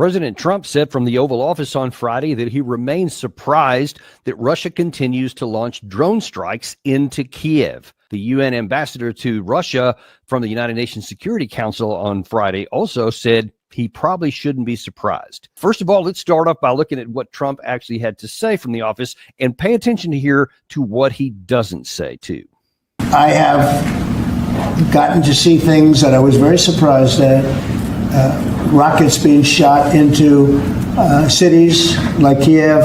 President Trump said from the Oval Office on Friday that he remains surprised that Russia continues to launch drone strikes into Kiev. The UN ambassador to Russia from the United Nations Security Council on Friday also said he probably shouldn't be surprised. First of all, let's start off by looking at what Trump actually had to say from the office and pay attention to what he doesn't say, too. I have gotten to see things that I was very surprised at. Rockets being shot into cities like Kiev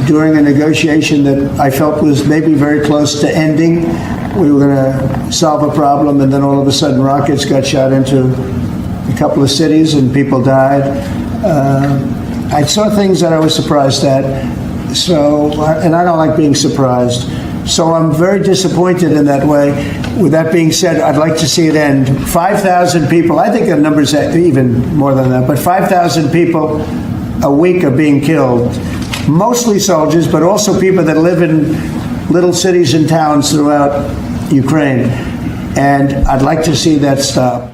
during a negotiation that I felt was maybe very close to ending. We were going to solve a problem, and then all of a sudden rockets got shot into a couple of cities and people died. I saw things that I was surprised at. And I don't like being surprised. So I'm very disappointed in that way. With that being said, I'd like to see it end. 5,000 people, I think the number's even more than that, but 5,000 people a week are being killed. Mostly soldiers, but also people that live in little cities and towns throughout Ukraine. And I'd like to see that stop.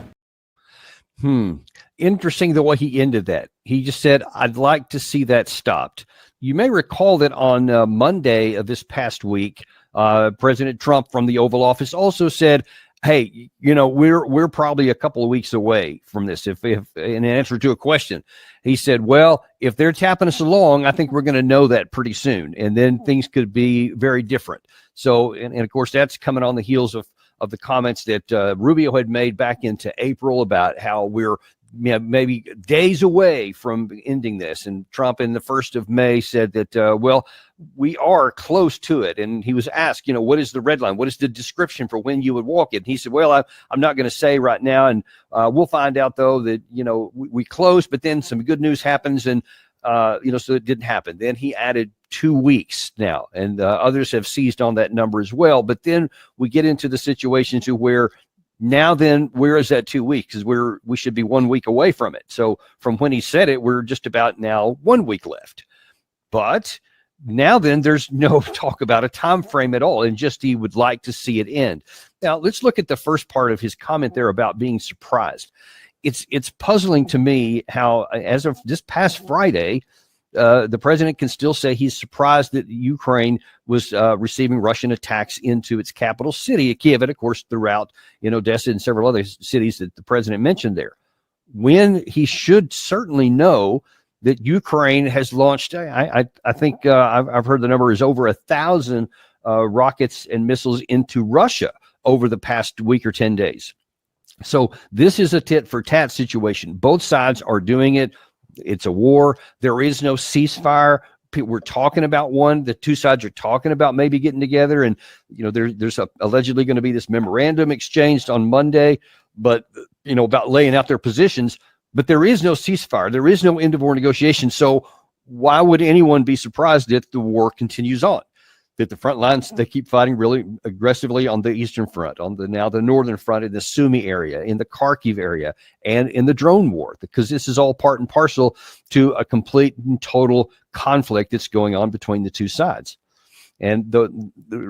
Interesting the way he ended that. He just said, I'd like to see that stopped. You may recall that on Monday of this past week, President Trump from the Oval Office also said, hey, we're probably a couple of weeks away from this. If in answer to a question, he said, well, if they're tapping us along, I think we're going to know that pretty soon. And then things could be very different. So, and of course, that's coming on the heels of the comments that Rubio had made back into April about how we're maybe days away from ending this. And Trump in the 1st of May said that, well, we are close to it. And he was asked, what is the red line? What is the description for when you would walk it? And he said, well, I'm not going to say right now. And we'll find out, though, that, we close, but then some good news happens. And, so it didn't happen. Then he added 2 weeks now, and others have seized on that number as well. But then we get into the situation to where now then, where is that 2 weeks? Because we should be 1 week away from it. So from when he said it, we're just about now 1 week left. But now then, there's no talk about a time frame at all, and just he would like to see it end. Now, let's look at the first part of his comment there about being surprised. It's puzzling to me how, as of this past Friday, the president can still say he's surprised that Ukraine was receiving Russian attacks into its capital city, Kiev, and of course throughout Odessa and several other cities that the president mentioned there, when he should certainly know that Ukraine has launched, I think I've heard the number is over 1,000 rockets and missiles into Russia over the past week or 10 days. So this is a tit for tat situation. Both sides are doing it. It's a war. There is no ceasefire. We're talking about one. The two sides are talking about maybe getting together. And, there's allegedly going to be this memorandum exchanged on Monday, but, about laying out their positions. But there is no ceasefire. There is no end of war negotiation. So why would anyone be surprised that the war continues on? That the front lines, they keep fighting really aggressively on the eastern front, on the northern front in the Sumy area, in the Kharkiv area, and in the drone war, because this is all part and parcel to a complete and total conflict that's going on between the two sides. And the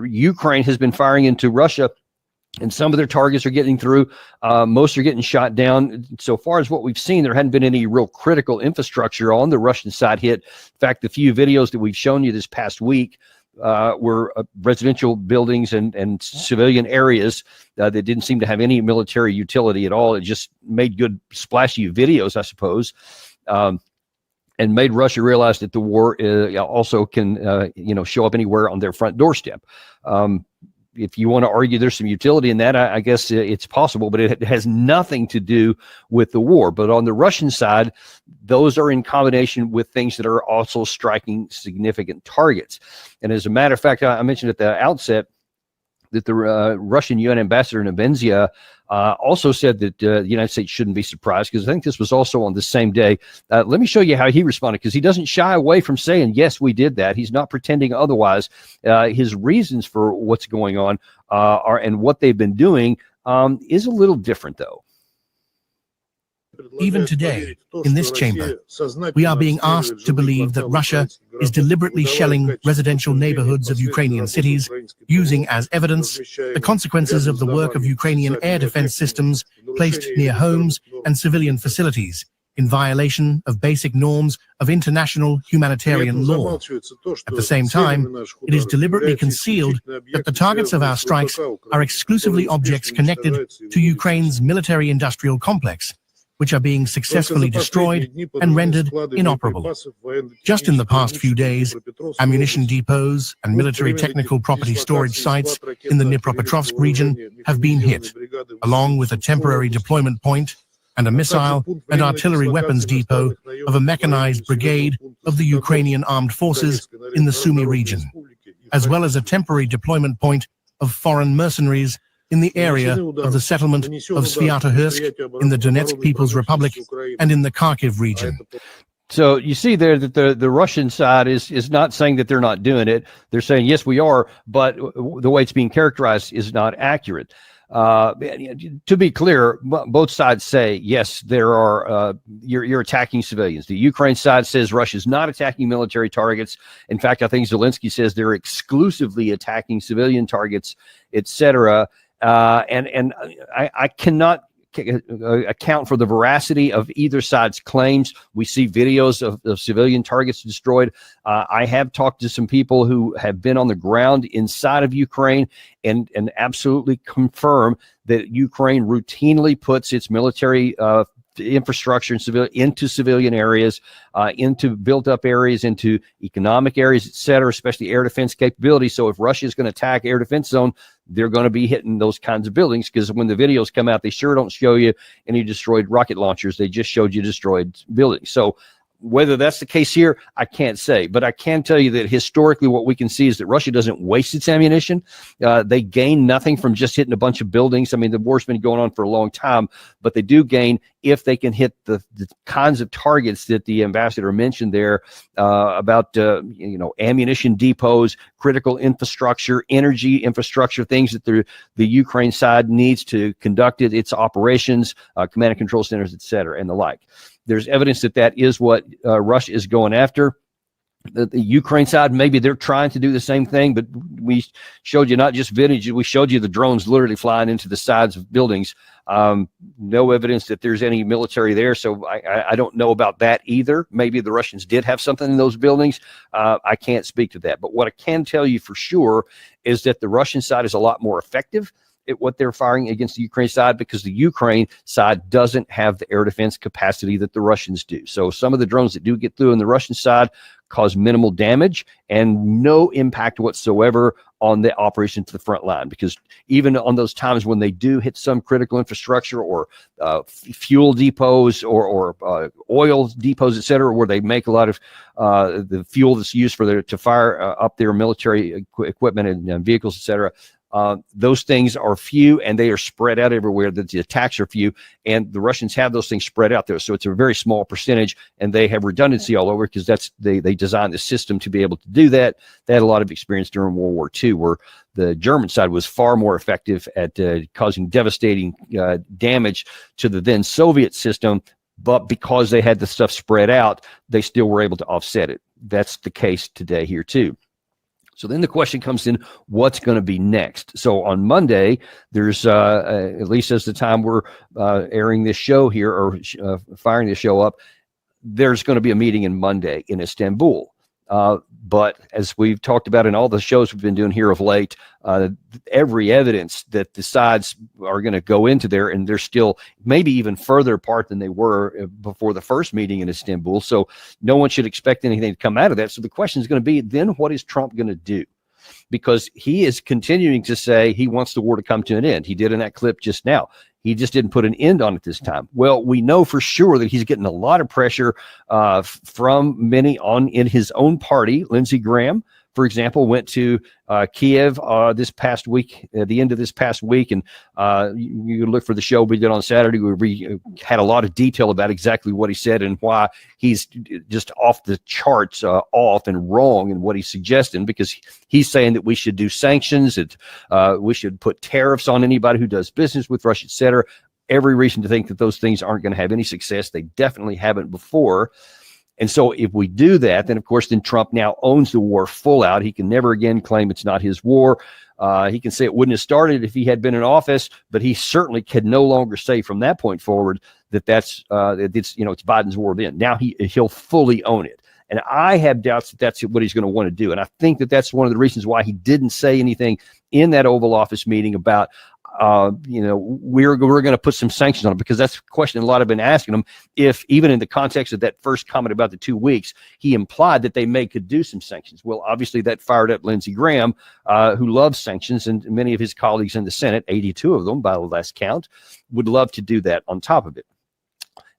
Ukraine has been firing into Russia, and some of their targets are getting through. Most are getting shot down. So far as what we've seen, there hadn't been any real critical infrastructure on the Russian side hit. In fact, the few videos that we've shown you this past week were residential buildings and civilian areas that didn't seem to have any military utility at all. It just made good splashy videos, I suppose, and made Russia realize that the war also can, show up anywhere on their front doorstep. If you want to argue there's some utility in that, I guess it's possible, but it has nothing to do with the war. But on the Russian side, those are in combination with things that are also striking significant targets. And as a matter of fact, I mentioned at the outset that the Russian UN ambassador Nebenzia also said that the United States shouldn't be surprised, because I think this was also on the same day. Let me show you how he responded, because he doesn't shy away from saying, yes, we did that. He's not pretending otherwise. His reasons for what's going on and what they've been doing is a little different, though. Even today, in this chamber, we are being asked to believe that Russia is deliberately shelling residential neighborhoods of Ukrainian cities, using as evidence the consequences of the work of Ukrainian air defense systems placed near homes and civilian facilities, in violation of basic norms of international humanitarian law. At the same time, it is deliberately concealed that the targets of our strikes are exclusively objects connected to Ukraine's military-industrial complex, which are being successfully destroyed and rendered inoperable. Just in the past few days, ammunition depots and military technical property storage sites in the Dnipropetrovsk region have been hit, along with a temporary deployment point and a missile and artillery weapons depot of a mechanized brigade of the Ukrainian armed forces in the Sumy region, as well as a temporary deployment point of foreign mercenaries in the area of the settlement of Sviatohirsk in the Donetsk People's Republic and in the Kharkiv region. So you see there that the Russian side is not saying that they're not doing it. They're saying, yes, we are, but the way it's being characterized is not accurate. To be clear, both sides say, yes, there are, you're attacking civilians. The Ukraine side says Russia's not attacking military targets. In fact, I think Zelensky says they're exclusively attacking civilian targets, etc. And I cannot account for the veracity of either side's claims. We see videos of civilian targets destroyed. I have talked to some people who have been on the ground inside of Ukraine and absolutely confirm that Ukraine routinely puts its military infrastructure and into civilian areas, into built-up areas, into economic areas, et cetera, especially air defense capability. So if Russia is going to attack air defense zone, they're going to be hitting those kinds of buildings, because when the videos come out, they sure don't show you any destroyed rocket launchers. They just showed you destroyed buildings. So whether that's the case here, I can't say. But I can tell you that historically what we can see is that Russia doesn't waste its ammunition. They gain nothing from just hitting a bunch of buildings. I mean, the war's been going on for a long time, but they do gain if they can hit the kinds of targets that the ambassador mentioned there about, ammunition depots, critical infrastructure, energy infrastructure, things that the Ukraine side needs to conduct its operations, command and control centers, et cetera, and the like. There's evidence that is what Russia is going after. The Ukraine side, maybe they're trying to do the same thing, but we showed you not just video, we showed you the drones literally flying into the sides of buildings. No evidence that there's any military there, so I don't know about that either. Maybe the Russians did have something in those buildings. I can't speak to that. But what I can tell you for sure is that the Russian side is a lot more effective at what they're firing against the Ukraine side, because the Ukraine side doesn't have the air defense capacity that the Russians do. So some of the drones that do get through on the Russian side cause minimal damage and no impact whatsoever on the operation to the front line, because even on those times when they do hit some critical infrastructure or fuel depots or oil depots, et cetera, where they make a lot of the fuel that's used to fire up their military equipment and vehicles, et cetera, those things are few and they are spread out everywhere. That the attacks are few, and the Russians have those things spread out there. So it's a very small percentage, and they have redundancy all over, because they designed the system to be able to do that. They had a lot of experience during World War II, where the German side was far more effective at causing devastating damage to the then Soviet system. But because they had the stuff spread out, they still were able to offset it. That's the case today here too. So then the question comes in, what's going to be next? So on Monday, there's, at least as the time we're airing this show here, or firing this show up, there's going to be a meeting in Monday in Istanbul. But as we've talked about in all the shows we've been doing here of late, every evidence that the sides are going to go into there, and they're still maybe even further apart than they were before the first meeting in Istanbul. So no one should expect anything to come out of that. So the question is going to be, then what is Trump going to do? Because he is continuing to say he wants the war to come to an end. He did in that clip just now. He just didn't put an end on it this time. Well, we know for sure that he's getting a lot of pressure from many in his own party. Lindsey Graham, for example, went to Kiev this past week, at the end of this past week, and you can look for the show we did on Saturday. We had a lot of detail about exactly what he said and why he's just off the charts, off and wrong in what he's suggesting, because he's saying that we should do sanctions, that we should put tariffs on anybody who does business with Russia, et cetera. Every reason to think that those things aren't going to have any success. They definitely haven't before. And so if we do that, then of course, then Trump now owns the war full out. He can never again claim it's not his war. He can say it wouldn't have started if he had been in office, but he certainly can no longer say from that point forward that it's Biden's war then. Now he'll fully own it. And I have doubts that that's what he's going to want to do. And I think that that's one of the reasons why he didn't say anything in that Oval Office meeting about, we're going to put some sanctions on it, because that's a question a lot have been asking him. If even in the context of that first comment about the 2 weeks, he implied that they could do some sanctions. Well, obviously that fired up Lindsey Graham, who loves sanctions, and many of his colleagues in the Senate, 82 of them by the last count, would love to do that on top of it.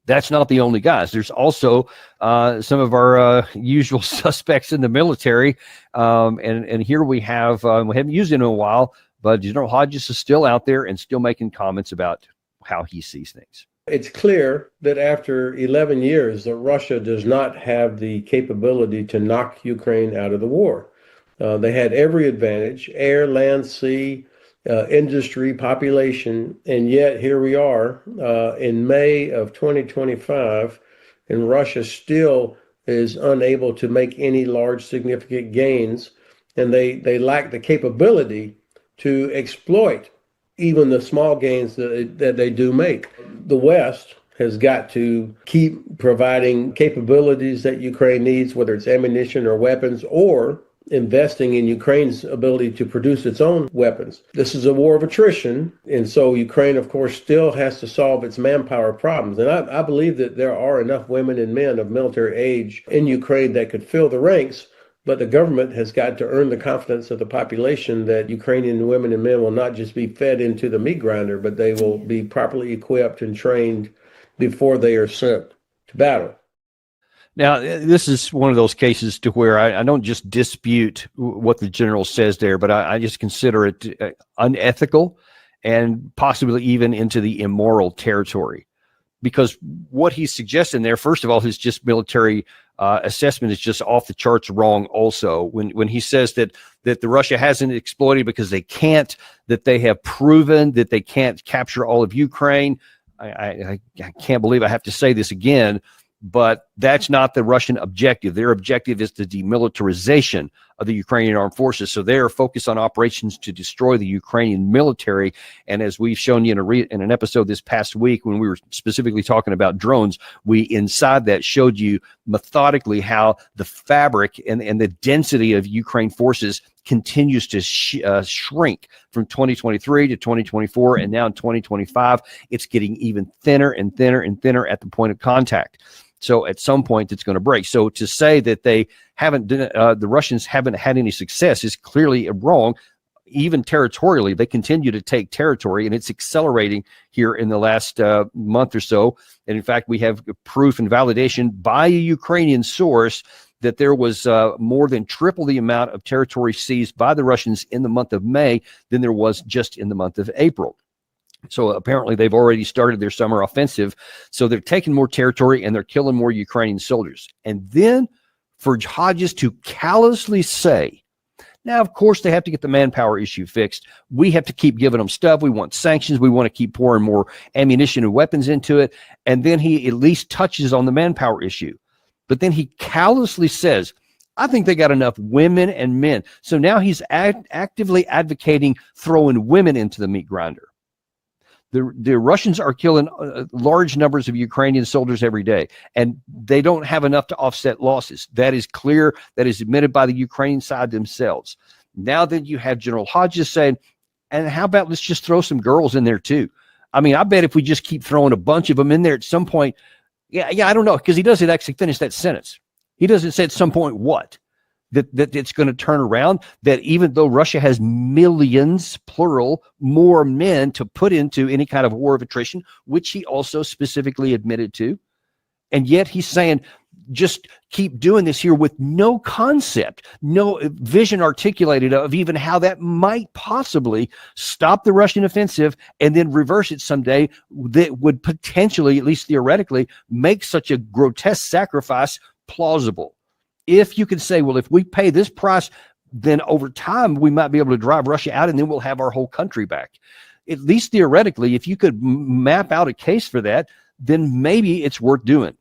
That's not the only guys. There's also some of our usual suspects in the military. And here we have, we haven't used it in a while, but General Hodges is still out there and still making comments about how he sees things. It's clear that after 11 years, that Russia does not have the capability to knock Ukraine out of the war. They had every advantage, air, land, sea, industry, population, and yet here we are in May of 2025, and Russia still is unable to make any large significant gains, and they lack the capability to exploit even the small gains that they do make. The West has got to keep providing capabilities that Ukraine needs, whether it's ammunition or weapons, or investing in Ukraine's ability to produce its own weapons. This is a war of attrition, and so Ukraine, of course, still has to solve its manpower problems. And I believe that there are enough women and men of military age in Ukraine that could fill the ranks, but the government has got to earn the confidence of the population that Ukrainian women and men will not just be fed into the meat grinder, but they will be properly equipped and trained before they are sent to battle. Now, this is one of those cases to where I don't just dispute what the general says there, but I just consider it unethical and possibly even into the immoral territory. Because what he's suggesting there, first of all, his just military assessment is just off the charts wrong also. When he says that the Russia hasn't exploited because they can't, that they have proven that they can't capture all of Ukraine, I can't believe I have to say this again, but that's not the Russian objective. Their objective is the demilitarization of the Ukrainian armed forces. So they are focused on operations to destroy the Ukrainian military. And as we've shown you in an episode this past week, when we were specifically talking about drones, we inside that showed you methodically how the fabric and the density of Ukraine forces continues to shrink from 2023 to 2024. And now in 2025, it's getting even thinner and thinner and thinner at the point of contact. So at some point it's going to break. So to say that they haven't, the Russians haven't had any success is clearly wrong. Even territorially, they continue to take territory, and it's accelerating here in the last month or so. And in fact, we have proof and validation by a Ukrainian source that there was more than triple the amount of territory seized by the Russians in the month of May than there was just in the month of April. So apparently they've already started their summer offensive. So they're taking more territory and they're killing more Ukrainian soldiers. And then for Hodges to callously say, now, of course, they have to get the manpower issue fixed. We have to keep giving them stuff. We want sanctions. We want to keep pouring more ammunition and weapons into it. And then he at least touches on the manpower issue. But then he callously says, I think they got enough women and men. So now he's actively advocating throwing women into the meat grinder. The Russians are killing large numbers of Ukrainian soldiers every day, and they don't have enough to offset losses. That is clear. That is admitted by the Ukrainian side themselves. Now that you have General Hodges saying, and how about let's just throw some girls in there too? I mean, I bet if we just keep throwing a bunch of them in there at some point, yeah, I don't know, because he doesn't actually finish that sentence. He doesn't say at some point what. That it's going to turn around, that even though Russia has millions, plural, more men to put into any kind of war of attrition, which he also specifically admitted to, and yet he's saying, just keep doing this here with no concept, no vision articulated of even how that might possibly stop the Russian offensive and then reverse it someday, that would potentially, at least theoretically, make such a grotesque sacrifice plausible. If you can say, well, if we pay this price, then over time we might be able to drive Russia out and then we'll have our whole country back. At least theoretically, if you could map out a case for that, then maybe it's worth doing.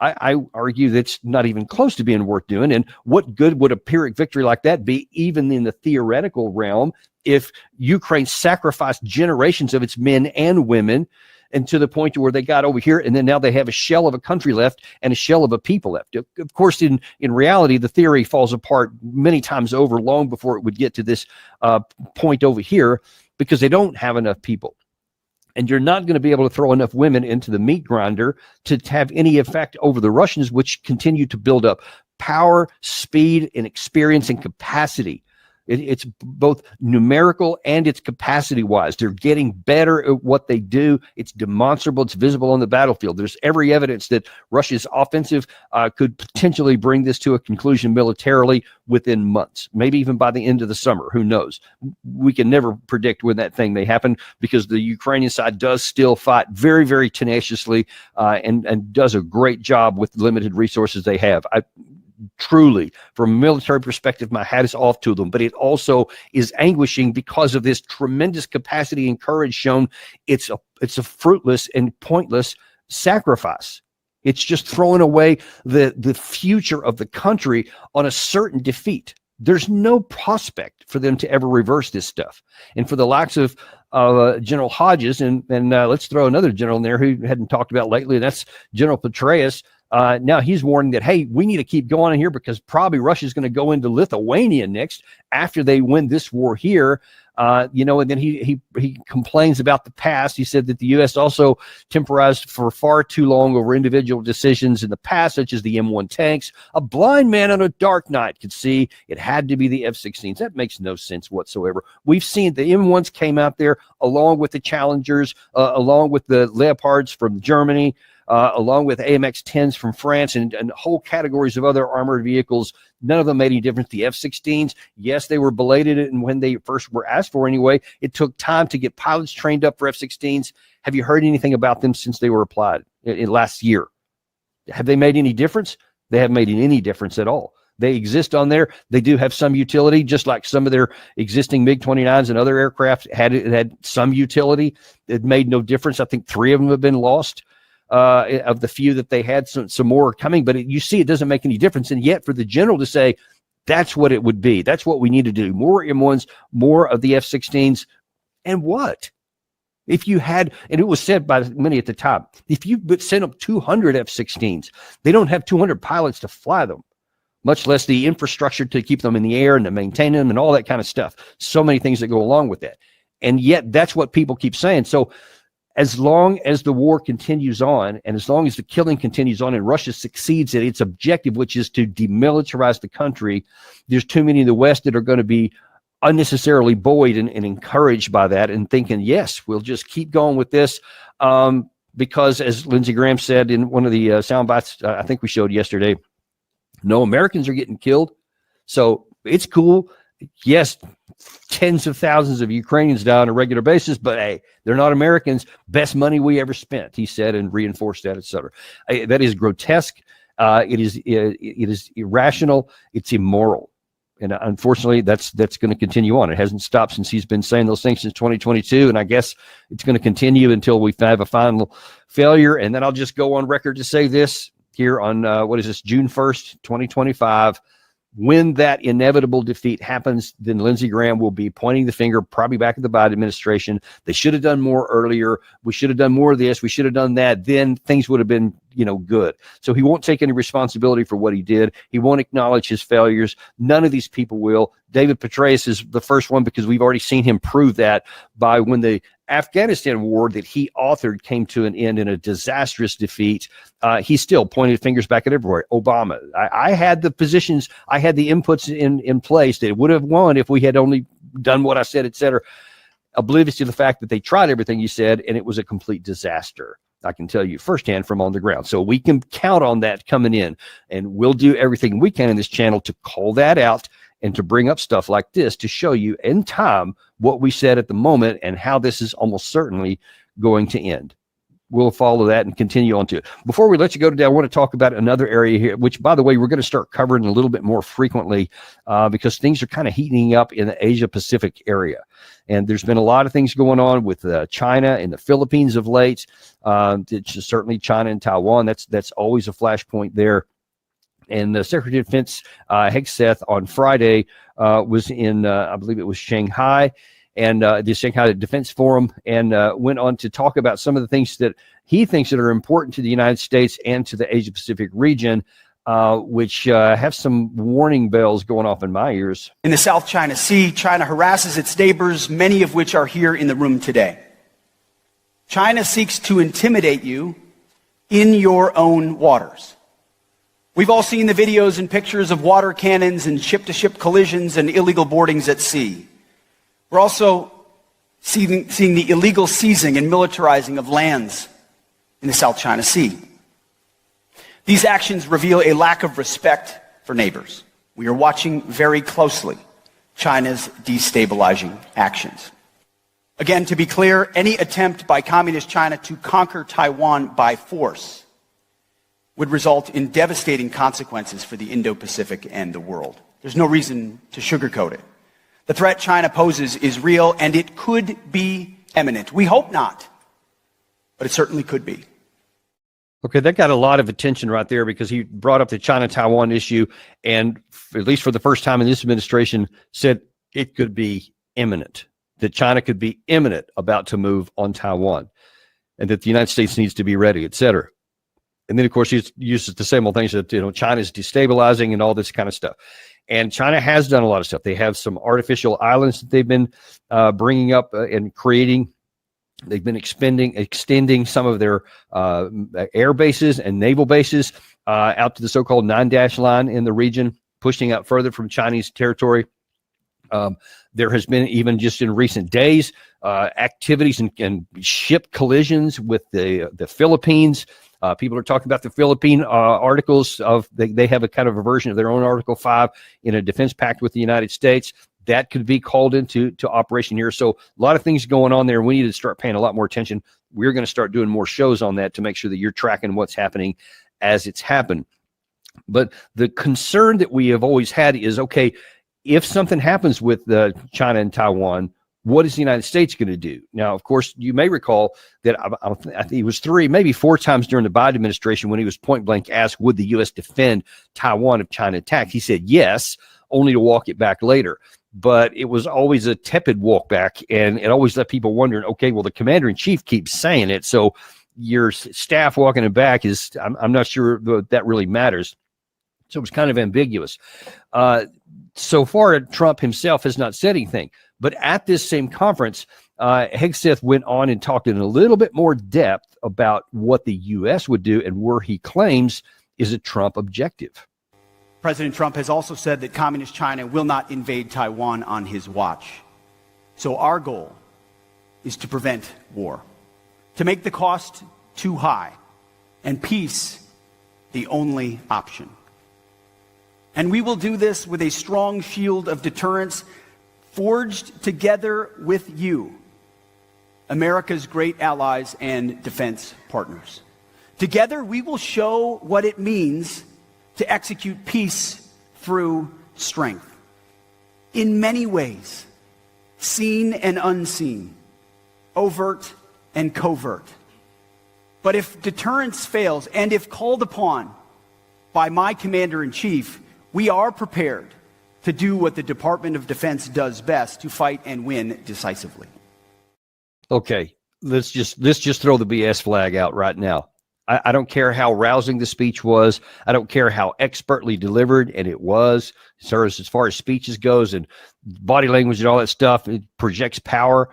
I argue that's not even close to being worth doing. And what good would a Pyrrhic victory like that be, even in the theoretical realm, if Ukraine sacrificed generations of its men and women, and to the point to where they got over here, and then now they have a shell of a country left and a shell of a people left. Of course, in reality, the theory falls apart many times over, long before it would get to this point over here, because they don't have enough people. And you're not going to be able to throw enough women into the meat grinder to have any effect over the Russians, which continue to build up power, speed, and experience and capacity. It's both numerical and it's capacity wise. They're getting better at what they do. It's demonstrable. It's visible on the battlefield. There's every evidence that Russia's offensive could potentially bring this to a conclusion militarily within months, maybe even by the end of the summer. Who knows? We can never predict when that thing may happen, because the Ukrainian side does still fight very, very tenaciously and does a great job with the limited resources they have. Truly, from a military perspective, my hat is off to them, but it also is anguishing because of this tremendous capacity and courage shown. It's a fruitless and pointless sacrifice. It's just throwing away the future of the country on a certain defeat. There's no prospect for them to ever reverse this stuff. And for the likes of General Hodges, and let's throw another general in there who hadn't talked about lately, and that's General Petraeus. Now he's warning that, hey, we need to keep going here, because probably Russia's going to go into Lithuania next after they win this war here. And then he complains about the past. He said that the U.S. also temporized for far too long over individual decisions in the past, such as the M1 tanks. A blind man on a dark night could see it had to be the F-16s. That makes no sense whatsoever. We've seen the M1s came out there along with the Challengers, along with the Leopards from Germany, along with AMX-10s from France, and whole categories of other armored vehicles. None of them made any difference. The F-16s, yes, they were belated, and when they first were asked for anyway, it took time to get pilots trained up for F-16s. Have you heard anything about them since they were applied in last year? Have they made any difference? They haven't made any difference at all. They exist on there. They do have some utility, just like some of their existing MiG-29s and other aircraft had some utility. It made no difference. I think 3 of them have been lost. Of the few that they had, some more are coming, but you see it doesn't make any difference. And yet for the general to say that's what it would be, that's what we need to do, more M1s, more of the F-16s. And what if you had, and it was said by many at the top, if you sent them 200 F-16s, they don't have 200 pilots to fly them, much less the infrastructure to keep them in the air and to maintain them and all that kind of stuff. So many things that go along with that. And yet that's what people keep saying. So as long as the war continues on, and as long as the killing continues on, and Russia succeeds at its objective, which is to demilitarize the country, there's too many in the West that are going to be unnecessarily buoyed and encouraged by that, and thinking, yes, we'll just keep going with this. Because as Lindsey Graham said in one of the sound bites I think we showed yesterday, no Americans are getting killed. So it's cool. Yes, tens of thousands of Ukrainians die on a regular basis, but hey, they're not Americans. Best money we ever spent, he said, and reinforced that, etc. That is grotesque. It is irrational. It's immoral. And unfortunately, that's going to continue on. It hasn't stopped since he's been saying those things since 2022. And I guess it's going to continue until we have a final failure. And then I'll just go on record to say this here on, June 1st, 2025. When that inevitable defeat happens, then Lindsey Graham will be pointing the finger probably back at the Biden administration. They should have done more earlier. We should have done more of this. We should have done that. Then things would have been, good. So he won't take any responsibility for what he did. He won't acknowledge his failures. None of these people will. David Petraeus is the first one, because we've already seen him prove that by when the Afghanistan war that he authored came to an end in a disastrous defeat. He still pointed fingers back at everywhere. Obama. I had the positions, I had the inputs in place that would have won if we had only done what I said, et cetera. Oblivious to the fact that they tried everything you said, and it was a complete disaster. I can tell you firsthand from on the ground. So we can count on that coming in, and we'll do everything we can in this channel to call that out and to bring up stuff like this to show you in time what we said at the moment and how this is almost certainly going to end. we'll follow that and continue on to it. Before we let you go today, I want to talk about another area here, which, by the way, we're going to start covering a little bit more frequently because things are kind of heating up in the Asia-Pacific area. And there's been a lot of things going on with China and the Philippines of late. It's certainly China and Taiwan. That's always a flashpoint there. And the Secretary of Defense, Hegseth, on Friday was in, I believe it was Shanghai, and the Shanghai Defense Forum, and went on to talk about some of the things that he thinks that are important to the United States and to the Asia-Pacific region, which have some warning bells going off in my ears. In the South China Sea, China harasses its neighbors, many of which are here in the room today. China seeks to intimidate you in your own waters. We've all seen the videos and pictures of water cannons and ship-to-ship collisions and illegal boardings at sea. We're also seeing the illegal seizing and militarizing of lands in the South China Sea. These actions reveal a lack of respect for neighbors. We are watching very closely China's destabilizing actions. Again, to be clear, any attempt by Communist China to conquer Taiwan by force would result in devastating consequences for the Indo-Pacific and the world. There's no reason to sugarcoat it. The threat China poses is real, and it could be imminent. We hope not, but it certainly could be. Okay, that got a lot of attention right there because he brought up the China-Taiwan issue, and at least for the first time in this administration, said it could be imminent, that China could be imminent about to move on Taiwan, and that the United States needs to be ready, et cetera. And then, of course, he uses the same old things that, China's destabilizing and all this kind of stuff. And China has done a lot of stuff. They have some artificial islands that they've been bringing up and creating. They've been extending some of their air bases and naval bases out to the so-called 9-dash line in the region, pushing out further from Chinese territory. There has been, even just in recent days, activities and ship collisions with the Philippines. People are talking about the Philippine articles of, they have a kind of a version of their own Article 5 in a defense pact with the United States. That could be called into operation here. So a lot of things going on there. We need to start paying a lot more attention. We're going to start doing more shows on that to make sure that you're tracking what's happening as it's happened. But the concern that we have always had is, okay, if something happens with China and Taiwan, what is the United States going to do? Now, of course, you may recall that I think it was 3, maybe 4 times during the Biden administration when he was point blank asked, would the U.S. defend Taiwan if China attacked? He said yes, only to walk it back later. But it was always a tepid walk back, and it always left people wondering, okay, well, the commander-in-chief keeps saying it, so your staff walking it back is, I'm not sure that really matters. So it was kind of ambiguous. So far, Trump himself has not said anything. But at this same conference, Hegseth went on and talked in a little bit more depth about what the U.S. would do and where he claims is a Trump objective. President Trump has also said that Communist China will not invade Taiwan on his watch. So our goal is to prevent war, to make the cost too high, and peace the only option. And we will do this with a strong shield of deterrence forged together with you, America's great allies and defense partners. Together, we will show what it means to execute peace through strength. In many ways, seen and unseen, overt and covert. But if deterrence fails, and if called upon by my commander-in-chief, we are prepared to do what the Department of Defense does best, to fight and win decisively. Okay, let's just throw the BS flag out right now. I don't care how rousing the speech was. I don't care how expertly delivered, and it was. As far as speeches goes and body language and all that stuff, it projects power.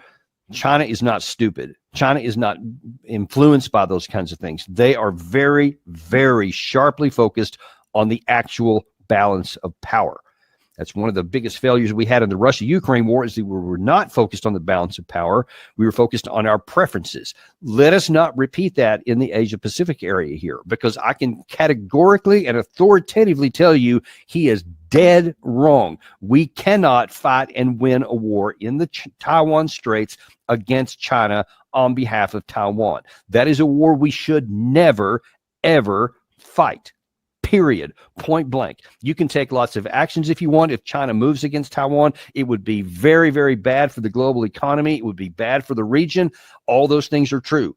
China is not stupid. China is not influenced by those kinds of things. They are very, very sharply focused on the actual balance of power. That's one of the biggest failures we had in the Russia-Ukraine war, is that we were not focused on the balance of power. We were focused on our preferences. Let us not repeat that in the Asia-Pacific area here, because I can categorically and authoritatively tell you he is dead wrong. We cannot fight and win a war in the Taiwan Straits against China on behalf of Taiwan. That is a war we should never, ever fight. Period. Point blank. You can take lots of actions if you want. If China moves against Taiwan, it would be very, very bad for the global economy. It would be bad for the region. All those things are true.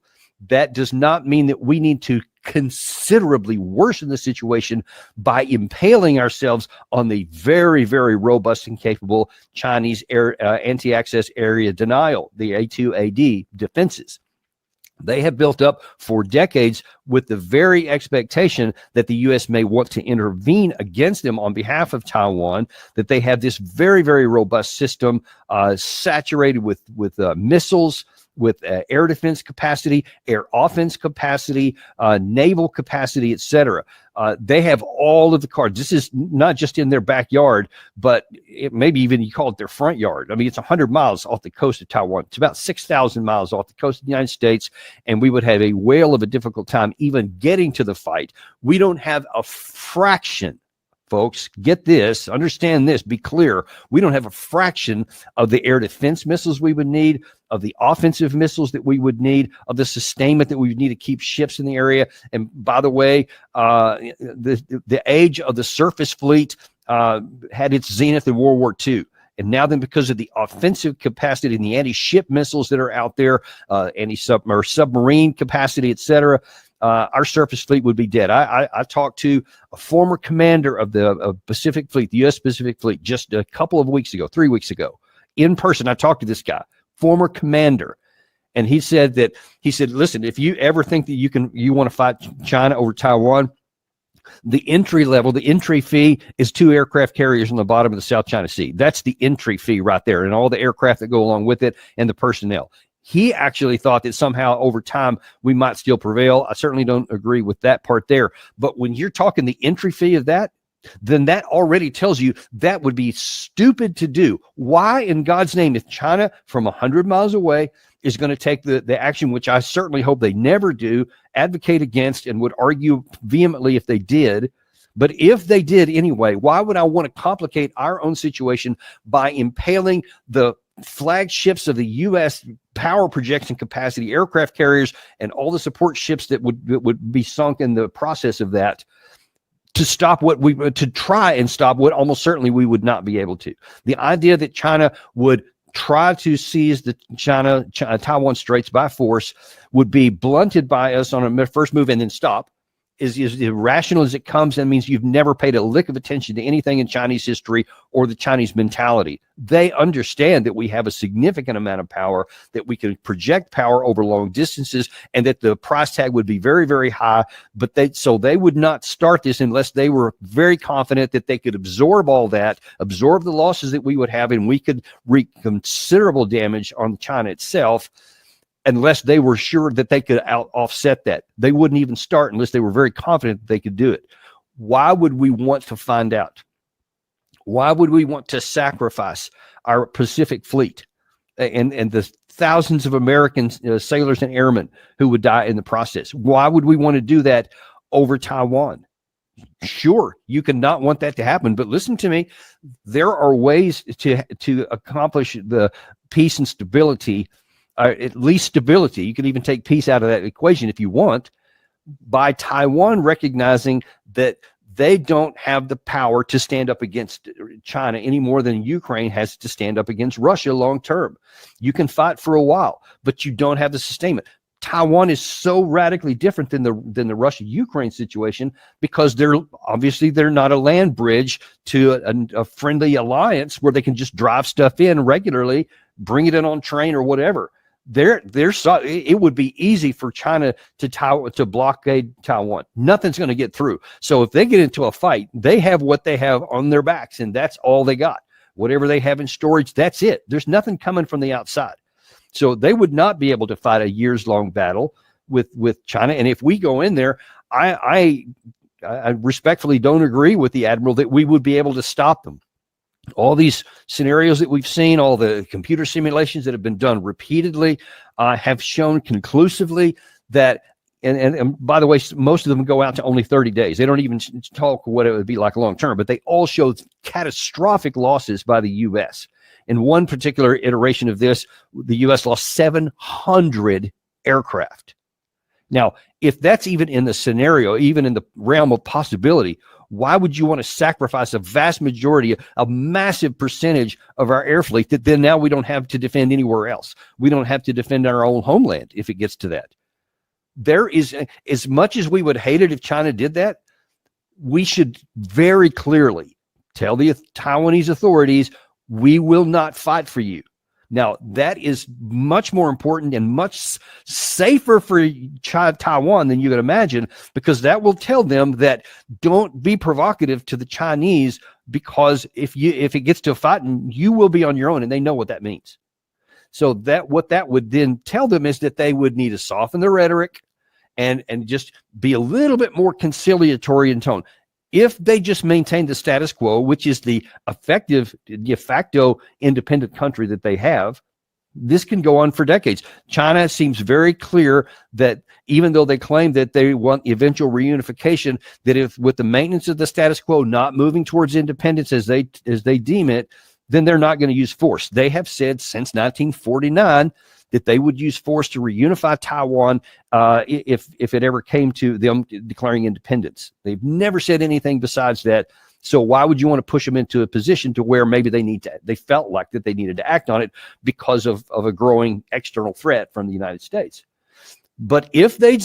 That does not mean that we need to considerably worsen the situation by impaling ourselves on the very, very robust and capable Chinese anti-access area denial, the A2AD defenses. They have built up for decades with the very expectation that the U.S. may want to intervene against them on behalf of Taiwan, that they have this very, very robust system saturated with missiles, with air defense capacity, air offense capacity, naval capacity, etc. They have all of the cards. This is not just in their backyard, but maybe even you call it their front yard. I mean, it's 100 miles off the coast of Taiwan. It's about 6,000 miles off the coast of the United States, and we would have a whale of a difficult time even getting to the fight. We don't have a fraction. Folks, get this, understand this, be clear. We don't have a fraction of the air defense missiles we would need, of the offensive missiles that we would need, of the sustainment that we would need to keep ships in the area. And by the way, the age of the surface fleet had its zenith in World War II. And now then, because of the offensive capacity and the anti-ship missiles that are out there, submarine capacity, et cetera, our surface fleet would be dead. I talked to a former commander of the Pacific Fleet, the U.S. Pacific Fleet, just a couple of weeks ago, 3 weeks ago, in person. I talked to this guy, former commander, and he said, listen, if you ever think that you want to fight China over Taiwan, the entry fee is 2 aircraft carriers on the bottom of the South China Sea. That's the entry fee right there, and all the aircraft that go along with it and the personnel. He actually thought that somehow over time we might still prevail. I certainly don't agree with that part there. But when you're talking the entry fee of that, then that already tells you that would be stupid to do. Why in God's name, if China from 100 miles away is going to take the action, which I certainly hope they never do, advocate against, and would argue vehemently if they did, but if they did anyway, why would I want to complicate our own situation by impaling the flagships of the U.S. power projection capacity aircraft carriers and all the support ships that would be sunk in the process of that to try and stop what almost certainly we would not be able to. The idea that China would try to seize the Taiwan Straits by force would be blunted by us on a first move and then stop. Is irrational as it comes, and means you've never paid a lick of attention to anything in Chinese history or the Chinese mentality. They understand that we have a significant amount of power, that we can project power over long distances, and that the price tag would be very, very high. But they would not start this unless they were very confident that they could absorb all that, absorb the losses that we would have, and we could wreak considerable damage on China itself. Unless they were sure that they could offset that. They wouldn't even start unless they were very confident that they could do it. Why would we want to find out? Why would we want to sacrifice our Pacific Fleet and the thousands of American sailors and airmen who would die in the process? Why would we want to do that over Taiwan? Sure, you cannot want that to happen, but listen to me. There are ways to accomplish the peace and stability, at least stability. You can even take peace out of that equation if you want, by Taiwan recognizing that they don't have the power to stand up against China any more than Ukraine has to stand up against Russia long term. You can fight for a while, but you don't have the sustainment. Taiwan is so radically different than the Russia-Ukraine situation because they're not a land bridge to a friendly alliance where they can just drive stuff in regularly, bring it in on train or whatever. It would be easy for China to blockade Taiwan. Nothing's going to get through. So if they get into a fight, they have what they have on their backs, and that's all they got. Whatever they have in storage, that's it. There's nothing coming from the outside. So they would not be able to fight a years-long battle with China. And if we go in there, I respectfully don't agree with the admiral that we would be able to stop them. All these scenarios that we've seen, all the computer simulations that have been done repeatedly, have shown conclusively that, and by the way, most of them go out to only 30 days. They don't even talk what it would be like long term, but they all show catastrophic losses by the U.S. In one particular iteration of this, the U.S. lost 700 aircraft. Now, if that's even in the scenario, even in the realm of possibility, why would you want to sacrifice a vast majority, a massive percentage of our air fleet that then now we don't have to defend anywhere else? We don't have to defend our own homeland if it gets to that. There is, as much as we would hate it if China did that, we should very clearly tell the Taiwanese authorities, we will not fight for you. Now, that is much more important and much safer for Taiwan than you could imagine, because that will tell them that don't be provocative to the Chinese, because if it gets to a fighting, you will be on your own, and they know what that means. So that what that would then tell them is that they would need to soften their rhetoric and just be a little bit more conciliatory in tone. If they just maintain the status quo, which is the effective de facto independent country that they have, this can go on for decades. China seems very clear that even though they claim that they want eventual reunification, that if with the maintenance of the status quo, not moving towards independence as they deem it, then they're not going to use force. They have said since 1949 that they would use force to reunify Taiwan if it ever came to them declaring independence. They've never said anything besides that. So why would you want to push them into a position to where maybe they felt like that they needed to act on it because of a growing external threat from the United States? But if they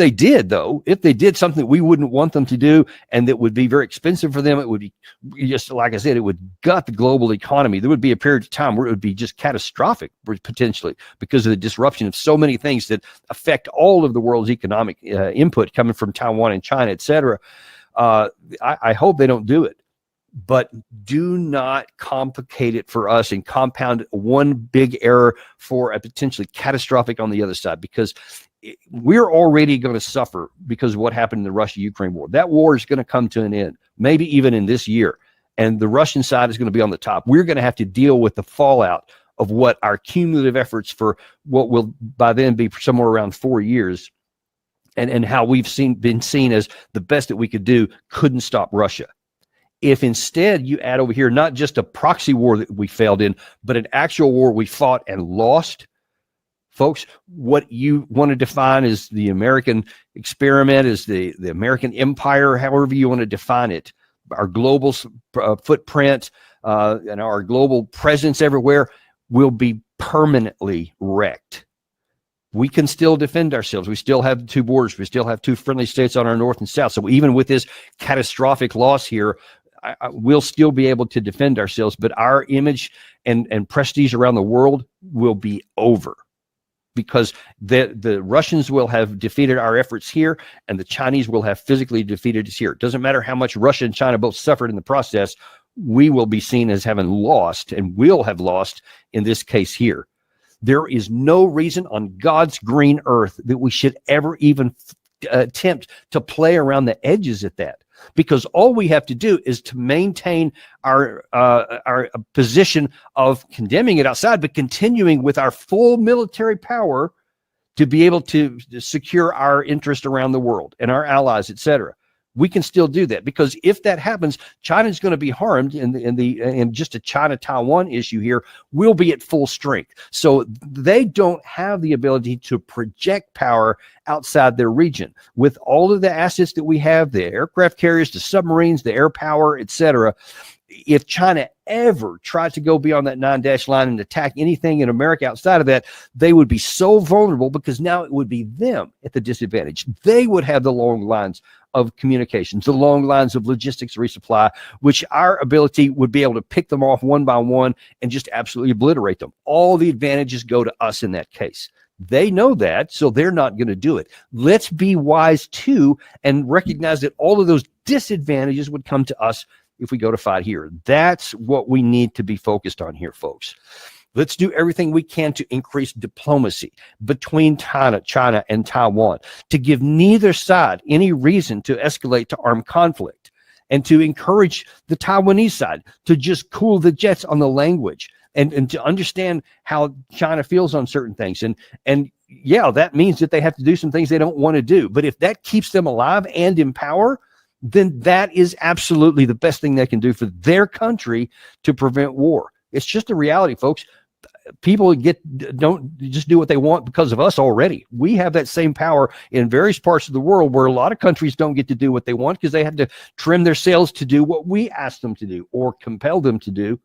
did something we wouldn't want them to do, and that would be very expensive for them, it would be just, like I said, it would gut the global economy. There would be a period of time where it would be just catastrophic, potentially, because of the disruption of so many things that affect all of the world's economic input coming from Taiwan and China, et cetera. I hope they don't do it. But do not complicate it for us and compound one big error for a potentially catastrophic on the other side, because we're already going to suffer because of what happened in the Russia-Ukraine war. That war is going to come to an end, maybe even in this year. And the Russian side is going to be on the top. We're going to have to deal with the fallout of what our cumulative efforts for what will by then be somewhere around 4 years, and how we've been seen as the best that we could do, couldn't stop Russia. If instead you add over here not just a proxy war that we failed in, but an actual war we fought and lost, folks, what you want to define as the American experiment, as the American empire, however you want to define it, our global footprint and our global presence everywhere will be permanently wrecked. We can still defend ourselves. We still have 2 borders. We still have 2 friendly states on our north and south. So even with this catastrophic loss here, we'll still be able to defend ourselves, but our image and prestige around the world will be over, because the Russians will have defeated our efforts here, and the Chinese will have physically defeated us here. It doesn't matter how much Russia and China both suffered in the process. We will be seen as having lost, and will have lost in this case here. There is no reason on God's green earth that we should ever even attempt to play around the edges at that, because all we have to do is to maintain our position of condemning it outside, but continuing with our full military power to be able to secure our interest around the world and our allies, et cetera. We can still do that, because if that happens, China is going to be harmed in just a China-Taiwan issue here. We'll be at full strength. So they don't have the ability to project power outside their region. With all of the assets that we have, the aircraft carriers, the submarines, the air power, et cetera, if China ever tried to go beyond that 9-dash line and attack anything in America outside of that, they would be so vulnerable, because now it would be them at the disadvantage. They would have the long lines of communications, the long lines of logistics resupply, which our ability would be able to pick them off one by one and just absolutely obliterate them. All the advantages go to us in that case. They know that, so they're not going to do it. Let's be wise too and recognize that all of those disadvantages would come to us if we go to fight here. That's what we need to be focused on here, folks. Let's do everything we can to increase diplomacy between China and Taiwan, to give neither side any reason to escalate to armed conflict, and to encourage the Taiwanese side to just cool the jets on the language and to understand how China feels on certain things. And yeah, that means that they have to do some things they don't want to do. But if that keeps them alive and in power, then that is absolutely the best thing they can do for their country to prevent war. It's just a reality, folks. People don't just do what they want because of us already. We have that same power in various parts of the world where a lot of countries don't get to do what they want because they had to trim their sails to do what we asked them to do or compel them to do.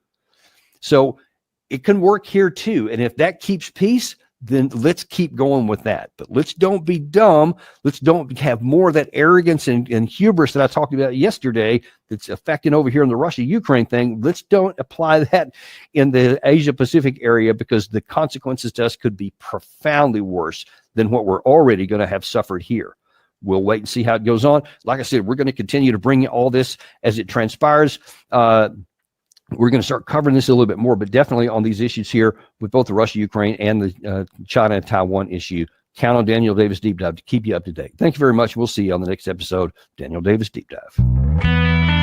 So it can work here too. And if that keeps peace, then let's keep going with that. But let's don't be dumb. Let's don't have more of that arrogance and hubris that I talked about yesterday that's affecting over here in the Russia-Ukraine thing. Let's don't apply that in the Asia-Pacific area because the consequences to us could be profoundly worse than what we're already going to have suffered here. We'll wait and see how it goes on. Like I said, we're going to continue to bring you all this as it transpires. We're going to start covering this a little bit more, but definitely on these issues here with both the Russia-Ukraine and the China and Taiwan issue. Count on Daniel Davis Deep Dive to keep you up to date. Thank you very much. We'll see you on the next episode, Daniel Davis Deep Dive.